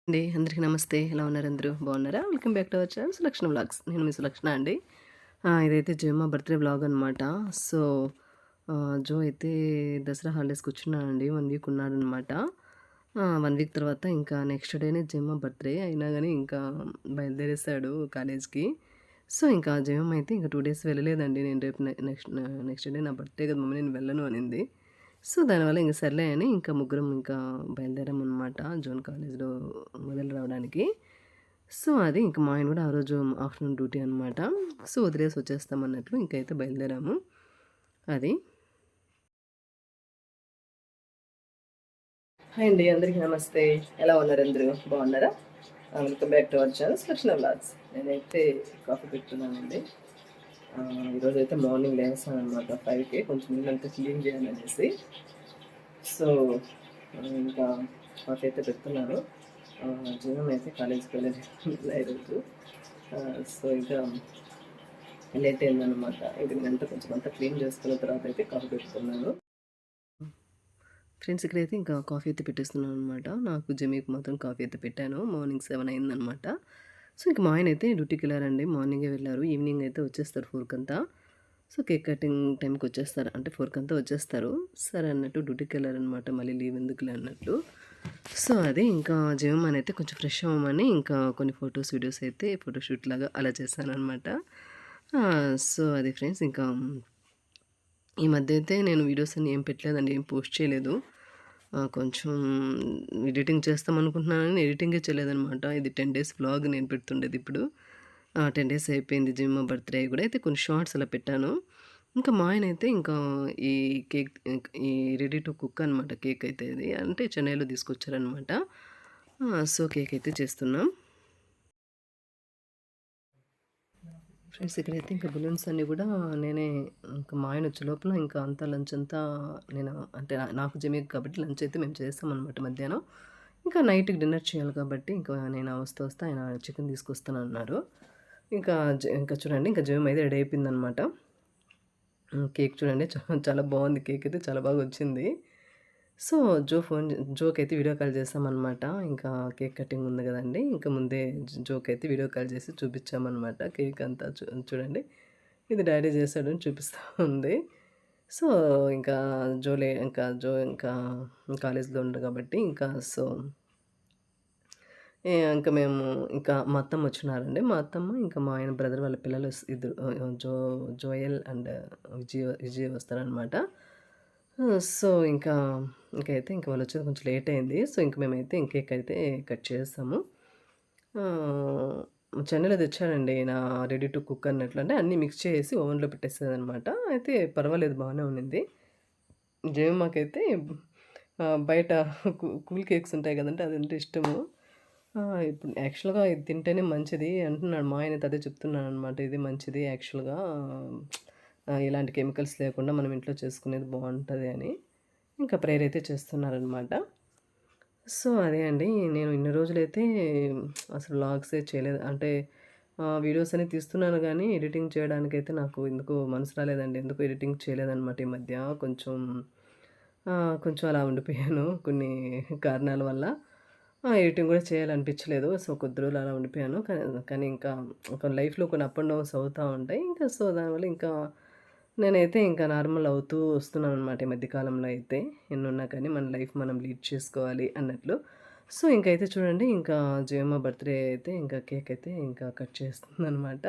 అండి అందరికీ నమస్తే. ఎలా ఉన్నారు అందరూ? బాగున్నారా? Welcome back to our channel Sulakshana vlogs. నేను మీ సులక్షణ అండి. ఇదైతే జో బర్త్‌డే వ్లాగ్ అనమాట. సో, జో అయితే దసరా హాలిడేస్‌కి వచ్చున్నాడండి. 1 వీక్ ఉన్నాడనమాట. 1 వీక్ తర్వాత ఇంకా నెక్స్ట్ డేనే జెమ్మ బర్త్‌డే అయినా గాని ఇంకా బయలుదేరేసాడు కాలేజ్‌కి. సో, ఇంకా జెమమ్ అయితే ఇంకా 2 డేస్ వెళ్ళలేదండి. నేను రేపు నెక్స్ట్ డే నా బర్త్‌డే కదా మమ్మీ నేను వెళ్ళను అనింది. సో, దానివల్ల ఇంక సర్లే అని ఇంకా ముగ్గురం ఇంకా బయలుదేరామనమాట జోన్ కాలేజ్‌లో వదిలి రావడానికి. సో, అది ఇంక మా ఆయన గూడా ఆ రోజు ఆఫ్టర్‌నూన్ డ్యూటీ అనమాట. సో, వదిలేసి వచ్చేస్తామన్నట్లు ఇంకైతే బయలుదేరాము. అది. హాయ్ అండి. అందరికీ నమస్తే. ఎలా ఉన్నారు అందరూ? బాగున్నారా? Welcome back to our channel Sulakshana vlogs. నేనైతే కాఫీ పెట్టుకున్నానండి. ఈరోజైతే మార్నింగ్ లేసాననమాట 5కి కొంచెం ఇల్లంతా క్లీన్ చేయాలనేసి. సో, ఇంకా కాఫీ అయితే పెడుతున్నాను. జీవన్ అయితే కాలేజీకి వెళ్ళలేదు ఈరోజు. సో, ఇంకా లేట్ అయిందనమాట. ఇంక నేనంతా కొంచెం అంతా క్లీన్ చేసుకున్న తర్వాత అయితే కాఫీ పెట్టుకున్నాను. ఫ్రెండ్స్ ఇక్కడైతే ఇంకా కాఫీ అయితే పెట్టేస్తున్నాను అనమాట. నాకు జమీకి మాత్రం కాఫీ అయితే పెట్టాను. మార్నింగ్ 7 అయిందనమాట. సో, ఇంక మా ఆయన అయితే డ్యూటీకి వెళ్ళారండి. మార్నింగే వెళ్ళారు. ఈవినింగ్ అయితే వచ్చేస్తారు 4కంతా. సో, కేక్ కటింగ్ టైంకి వచ్చేస్తారు. అంటే 4కంతా వచ్చేస్తారు. సరే అన్నట్టు డ్యూటీకి వెళ్ళారనమాట. మళ్ళీ లీవ్ ఎందుకులే అన్నట్లు. సో, అది ఇంకా జీవమని అయితే కొంచెం ఫ్రెష్ అవ్వమని ఇంకా కొన్ని ఫొటోస్, వీడియోస్ అయితే ఫోటోషూట్ లాగా అలా చేశాననమాట. సో, అది ఫ్రెండ్స్ ఇంకా ఈ మధ్య అయితే నేను వీడియోస్ అన్ని ఏం పెట్టలేదండి. ఏం పోస్ట్ చేయలేదు. కొంచెం ఎడిటింగ్ చేస్తామనుకుంటున్నానని ఎడిటింగే చేయలేదనమాట. ఇది 10 డేస్ వ్లాగ్ నేను పెడుతుండేది ఇప్పుడు. 10 డేస్ అయిపోయింది జిమ్ బర్త్‌డే కూడా. అయితే కొన్ని షార్ట్స్ అలా పెట్టాను. ఇంకా మా ఆయనైతే ఇంకా ఈ కేక్ ఈ రెడీ టు కుక్ అనమాట కేక్ అయితే ఇది. అంటే చెన్నైలో తీసుకొచ్చారనమాట. సో, కేక్ అయితే చేస్తున్నాం. ఫ్రెండ్స్ ఇక్కడైతే ఇంకా బెలూన్స్ అన్నీ కూడా నేనే ఇంకా మా ఆయన వచ్చే లోపల ఇంకా అంతా లంచ్ అంతా నేను అంటే నాకు జమీకు కాబట్టి లంచ్ అయితే మేము చేస్తామన్నమాట మధ్యాహ్నం. ఇంకా నైట్‌కి డిన్నర్ చేయాలి కాబట్టి ఇంకా నేను వస్తా వస్తా ఆయన చికెన్ తీసుకొస్తానన్నారు. ఇంకా ఇంకా చూడండి ఇంకా జెమ్ అయితే రెడీ అయిపోయిందనమాట. కేక్ చూడండి చాలా బాగుంది కేక్ అయితే చాలా బాగా వచ్చింది. సో, జోకయితే వీడియో కాల్ చేశామనమాట. ఇంకా కేక్ కటింగ్ ఉంది గదండీ! ఇంకా ముందే జోకయితే వీడియో కాల్ చేసి చూపిచ్చామనమాట. కేక్ అంతా చూడండి. ఇది డ్యాడీ చేశాడని చూపిస్తా ఉంది. సో, ఇంకా ఇంకా కాలేజ్‌లో ఉండడు కాబట్టి ఇంకా సో, ఇంక మేము ఇంకా మా అత్తమ్మొచ్చినారండి. మా అత్తమ్మ ఇంకా మా ఆయన బ్రదర్ వాళ్ళ పిల్లలు ఇద్దరు జోయల్ అండ్ విజయ్ వస్తారనమాట. సో, ఇంకైతే ఇంక వాళ్ళొచ్చేది కొంచెం లేట్ అయింది. సో, ఇంక మేమైతే కేక్ అయితే కట్ చేసేసాము. ఆహ్, చెన్నైలో తెచ్చాడండి ఈయన రెడీ టు కుక్ అన్నట్లు. అంటే అన్నీ మిక్స్ చేసేసి ఓవెన్‌లో పెట్టేసేదనమాట. అయితే పర్వాలేదు బానే ఉండింది. జేమమాకైతే బయట కూల్ కేక్స్ ఉంటాయి గదండీ! అదంటే ఇష్టము. ఇప్పుడు యాక్చువల్‌గా ఇది తింటేనే మంచిది అంటున్నాడు. మా ఆయనతో అదే చెప్తున్నాననమాట. ఇది మంచిది యాక్చువల్‌గా ఇలాంటి కెమికల్స్ లేకుండా మనం ఇంట్లో చేసుకునేది బావుంటది అని. ఇంకా ప్రేయర్ అయితే చేస్తున్నారనమాట. సో, అదే అండి. నేను ఇన్ని రోజులైతే అసలు వ్లాగ్సే చేయలేదు. అంటే వీడియోస్ అన్ని తీస్తున్నాను గానీ, ఎడిటింగ్ చేయడానికైతే నాకు ఎందుకో మనసు రాలేదండి. ఎందుకో ఎడిటింగ్ చేయలేదనమాట ఈ మధ్య. కొంచెం అలా ఉండిపోయాను కొన్ని కారణాల వల్ల. ఎడిటింగ్ గూడా చేయాలనిపించలేదు. సో, కొద్ది రోజులు అలా ఉండిపోయాను. కానీ ఇంకా ఒక లైఫ్‌లో కొన్ని అప్ అండ్ డౌన్స్ అవుతా ఉంటాయి. ఇంకా సో, దానివల్ల ఇంకా నేనైతే ఇంకా నార్మల్ అవుతూ వస్తున్నాననమాట ఈ మధ్య కాలంలో అయితే. ఎన్నున్నా కానీ మన లైఫ్ మనం లీడ్ చేసుకోవాలి అన్నట్లు. సో, ఇంకైతే చూడండి ఇంకా జయమ్మ బర్త్‌డే అయితే ఇంకా కేక్ అయితే ఇంకా కట్ చేస్తుందనమాట.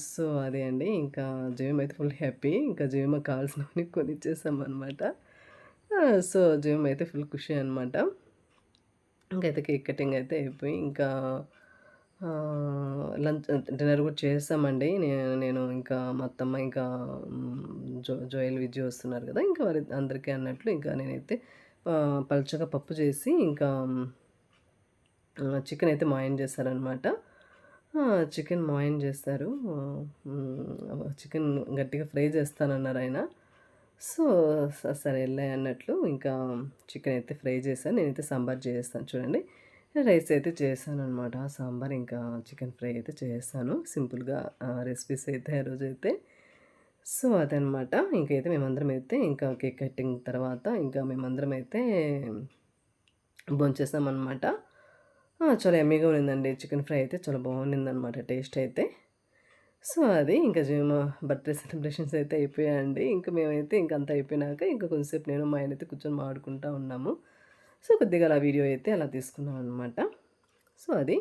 సో, అదే అండి. ఇంకా జయమ్మ అయితే ఫుల్ హ్యాపీ. ఇంకా జయమ్మకి కావాల్సినవన్నీ కొనిచ్చేసామనమాట. సో, జయమ్మ అయితే ఫుల్ ఖుషి అనమాట. ఇంకైతే కేక్ కటింగ్ అయితే అయిపోయి ఇంకా లంచ్ డిన్నర్ కూడా చేసామండి. నేను ఇంకా మా అత్తమ్మ ఇంకా జోయల్, విజయ్ వస్తున్నారు కదా! ఇంకా వారి అందరికీ అన్నట్లు ఇంకా నేనైతే పల్చగా పప్పు చేసి ఇంకా చికెన్ అయితే మాయం చేశారనమాట. చికెన్ మాయం చేస్తారు. చికెన్ గట్టిగా ఫ్రై చేస్తానన్నారాయన. సో, సరేలే అన్నట్లు ఇంకా చికెన్ అయితే ఫ్రై చేశాను. నేనైతే సాంబార్ చేసేస్తాను చూడండి. రైస్ అయితే చేశాననమాట. సాంబార్ ఇంకా చికెన్ ఫ్రై అయితే చేసేసాను. సింపుల్‌గా రెసిపీస్ అయితే ఆ రోజైతే. సో, అదనమాట. ఇంకైతే మేమందరం అయితే ఇంకా కేక్ కటింగ్ తర్వాత ఇంకా మేమందరం అయితే భోంచేసామనమాట. చాలా యమ్మీగా ఉన్నిందండి. చికెన్ ఫ్రై అయితే చాలా బాగుండిందనమాట టేస్ట్ అయితే. సో, అది ఇంకా మా బర్త్‌డే సెలబ్రేషన్స్ అయితే అయిపోయాయండి. ఇంక మేమైతే ఇంక అంతా అయిపోయినాక ఇంక కొంచెంసేపు నేను, మా ఆయనైతే కూర్చొని మాట్లాడుకుంటా ఉన్నాము. సో, కొద్దిగా అలా వీడియో అయితే అలా తీసుకున్నామనమాట. సో, అది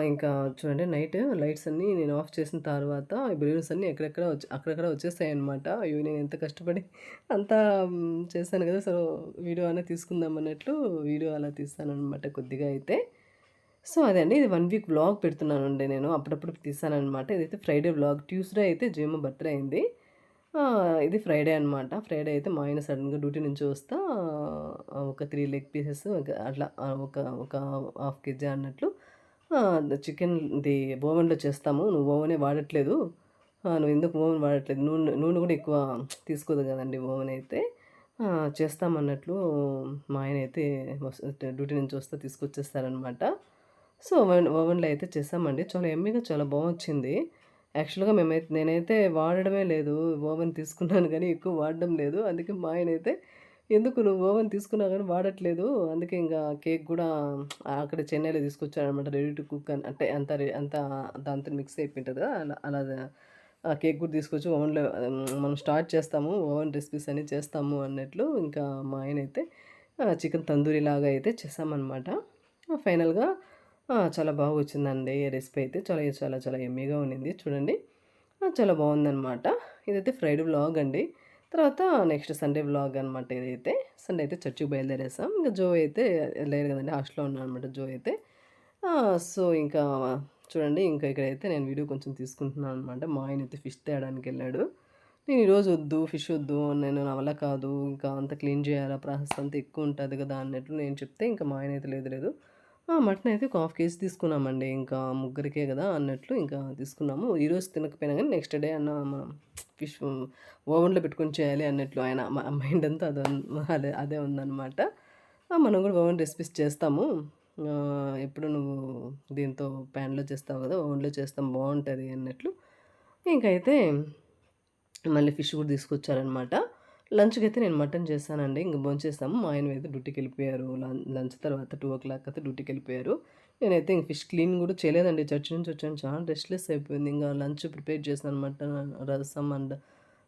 ఇంకా చూడండి నైట్ లైట్స్ అన్నీ నేను ఆఫ్ చేసిన తర్వాత ఈ బెలూన్స్ అన్నీ అక్కడక్కడ వచ్చేసాయన్నమాట. అయ్యో! నేను ఎంత కష్టపడి అంతా చేశాను కదా! సో, వీడియో అన్నా తీసుకుందాం అన్నట్లు వీడియో అలా తీశాననమాట కొద్దిగా అయితే. సో, అదే అండి. ఇది 1 వీక్ వ్లాగ్ పెడుతున్నానండి నేను. అప్పుడప్పుడు తీశాననమాట. ఇదైతే ఫ్రైడే వ్లాగ్. ట్యూస్‌డే అయితే జిమ్ బర్త్‌డే అయింది. ఇది ఫ్రైడే అనమాట. ఫ్రైడే అయితే మా ఆయన సడెన్‌గా డ్యూటీ నుంచి వస్తా ఒక 3 లెగ్ పీసెస్ అట్లా ఒక హాఫ్ కేజీ అన్నట్లు చికెన్‌ది ఓవెన్‌లో చేస్తాము. నువ్వు ఓవెనే వాడట్లేదు. నువ్వెందుకు ఓవెన్ వాడట్లేదు? నూనె నూనె కూడా ఎక్కువ తీసుకోదు కదండీ ఓవెన్ అయితే. చేస్తామన్నట్లు మా ఆయనైతే డ్యూటీ నుంచి వస్తే తీసుకొచ్చేస్తారనమాట. సో, ఓవెన్‌లో అయితే చేసామండి. చాలా యమ్మీగా చాలా వచ్చింది. యాక్చువల్‌గా నేనైతే వాడడమే లేదు. ఓవెన్ తీసుకున్నాను గానీ ఎక్కువ వాడడం లేదు. అందుకే మా ఆయనైతే "ఎందుకు నువ్వు ఓవెన్ తీసుకున్నావు గానీ వాడట్లేదు. అందుకే ఇంగా కేక్ గూడా అక్కడ చెన్నైలో తీసుకొచ్చాడనమాట. రెడీ టు కుక్ అని అంటే అంతా దాంతో మిక్స్ అయిపోయింటది కదా! అలా కేక్ కూడా తీసుకొచ్చి ఓవెన్‌లో మనం స్టార్ట్ చేస్తాము. ఓవెన్ రెసిపీస్ అన్నీ చేస్తాము అన్నట్లు ఇంకా మా ఆయనైతే చికెన్ తందూరిలాగా అయితే చేశామనమాట. ఫైనల్‌గా చాలా వచ్చిందండి రెసిపీ అయితే. చాలా చాలా చాలా యమ్మీగా ఉన్నింది చూడండి. చాలా బావుందనమాట. ఇదైతే ఫ్రైడే వ్లాగ్ అండి. తర్వాత నెక్స్ట్ సండే వ్లాగ్ అనమాట ఇదైతే. సండే అయితే చర్చికి బయలుదేరేసాం. ఇంక జో అయితే లేరు కదండీ హాస్టల్‌లో ఉన్నాడనమాట జో అయితే. సో, ఇంకా చూడండి ఇంకా ఇక్కడైతే నేను వీడియో కొంచెం తీసుకుంటున్నాను అనమాట. మా ఆయనైతే ఫిష్ తేడానికెళ్ళాడు. నేను ఈరోజు వద్దు ఫిష్ వద్దు నా వల్ల కాదు. ఇంకా అంత క్లీన్ చేయాలా ప్రాసెస్ అంతా ఎక్కువ ఉంటది కదా! అన్నట్లు నేను చెప్తే ఇంకా మా ఆయనైతే లేదు లేదు మటన్ అయితే ఒక హాఫ్ కేజీ తీసుకున్నామండి. ఇంకా ముగ్గురికే గదా అన్నట్లు ఇంకా తీసుకున్నాము. ఈరోజు తినకపోయినా గానీ నెక్స్ట్ డే అన్నా ఫిష్ ఓవెన్‌లో పెట్టుకొని చేయాలి అన్నట్లు ఆయన మైండ్ అంతా అదే ఉందనమాట. మనం గూడా ఓవెన్ రెసిపీస్ చేస్తాము. ఎప్పుడు నువ్వు దీంతో ప్యాన్‌లో చేస్తావు గదా! ఓవెన్‌లో చేస్తాం బావుంటది అన్నట్లు. ఇంకైతే మళ్ళీ ఫిష్ కూడా తీసుకొచ్చారనమాట. లంచ్‌కైతే నేను మటన్ చేశానండి. ఇంక భోంచేసాము. మా ఆయనైతే డ్యూటీకెళ్ళిపోయారు. లంచ్ తర్వాత 2:00 అయితే డ్యూటీకెళ్ళిపోయారు. నేనైతే ఇంక ఫిష్ క్లీన్ కూడా చేయలేదండి. చర్చి నుంచి వచ్చాను. చాలా రెస్ట్‌లెస్ అయిపోయింది. ఇంక లంచ్ ప్రిపేర్ చేశాననమాట. రసం అండ్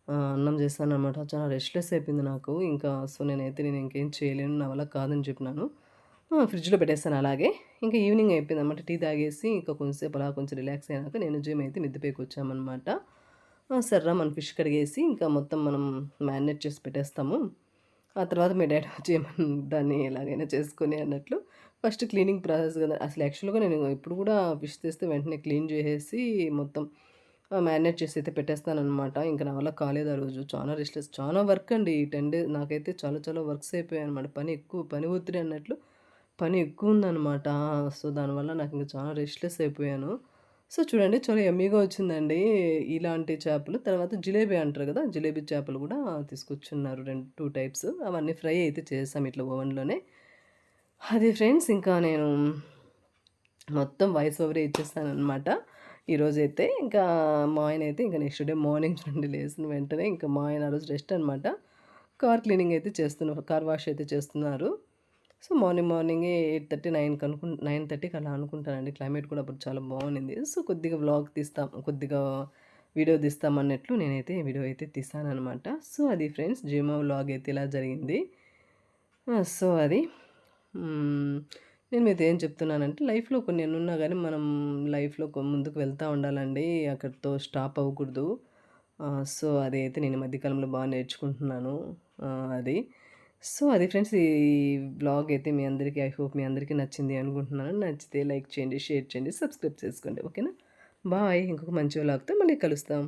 అన్నం చేశాననమాట. చాలా రెస్ట్‌లెస్ అయిపోయింది నాకు. ఇంకా సో, నేను ఇంకేం చేయలేను. నా వల్ల కాదని చెప్పినాను. ఫ్రిడ్జ్‌లో పెట్టేసాను అలాగే. ఇంక ఈవినింగ్ అయిపోయిందనమాట. టీ తాగేసి ఇంకా కొంచెంసేపు అలా కొంచెం రిలాక్స్ అయ్యాక నేను జిమ్ అయితే మిద్దె పైకొచ్చామనమాట. సర్రా మన ఫిష్ కడిగేసి ఇంకా మొత్తం మనం మ్యారినేట్ చేసి పెట్టేస్తాము. ఆ తర్వాత మీ డ్యాడీ వచ్చి దాన్ని ఎలాగైనా చేసుకొని అన్నట్లు ఫస్ట్ క్లీనింగ్ ప్రాసెస్ కదా! అసలు యాక్చువల్‌గా నేను ఎప్పుడు కూడా ఫిష్ తెస్తే వెంటనే క్లీన్ చేసేసి మొత్తం మ్యారినేట్ చేసి అయితే పెట్టేస్తాననమాట. ఇంక నా వల్ల కాలేదు ఆ రోజు. చాలా రెస్ట్‌లెస్ చాలా వర్క్ అండి. ఈ 10 డేస్ నాకైతే చాలా చాలా వర్క్స్ అయిపోయాయన్నమాట. పని ఒత్తిడి అన్నట్లు పని ఎక్కువుందనమాట. సో, దానివల్ల నాకింక చాలా రెస్ట్‌లెస్ అయిపోయాను. సో, చూడండి చాలా యమ్మీగా వచ్చిందండి. ఇలాంటి చేపలు. తర్వాత జిలేబీ అంటారు గదా! జిలేబీ చేపలు గూడా తీసుకొచ్చున్నారు. 2 టైప్స్. అవన్నీ ఫ్రై అయితే చేసాం ఇట్లా ఓవెన్‌లోనే. అది ఫ్రెండ్స్ ఇంకా నేను మొత్తం వాయిస్ ఓవరే ఇచ్చేసాననమాట. ఈరోజైతే ఇంకా మా ఆయనైతే ఇంక నెక్స్ట్ డే మార్నింగ్ చూడండి లేసిన వెంటనే ఇంకా మా ఆయన ఆ రోజు రెస్ట్ అనమాట. కార్ క్లీనింగ్ అయితే కార్ వాష్ అయితే చేస్తున్నారు. సో, మార్నింగే 8:30, 9:30కి అలా అనుకుంటానండి. క్లైమేట్ కూడా అప్పుడు చాలా బావుండింది. సో, కొద్దిగా వ్లాగ్ తీస్తాం. కొద్దిగా వీడియో తీస్తామన్నట్లు నేనైతే వీడియో అయితే తీశాననమాట. సో, అది ఫ్రెండ్స్ జిమ్ వ్లాగ్ అయితే ఇలా జరిగింది. సో, అది. హ్మ్. నేను మీతో ఏం చెప్తున్నానంటే లైఫ్‌లో కొన్ని ఎన్నున్నా గానీ మనం లైఫ్‌లో ముందుకు వెళ్తా ఉండాలండి. అక్కడితో స్టాప్ అవ్వకూడదు. సో, అదైతే నేను ఈ మధ్య కాలంలో నేర్చుకుంటున్నాను. అది. సో, అది ఫ్రెండ్స్ ఈ వ్లాగ్ అయితే మీ అందరికీ ఐ హోప్ మీ అందరికీ నచ్చింది అనుకుంటున్నాను. నచ్చితే లైక్ చేయండి, షేర్ చేయండి, సబ్స్క్రైబ్ చేసుకోండి. ఓకేనా? బాయ్. ఇంకొక మంచి వ్లాగ్‌తో మళ్ళీ కలుస్తాం.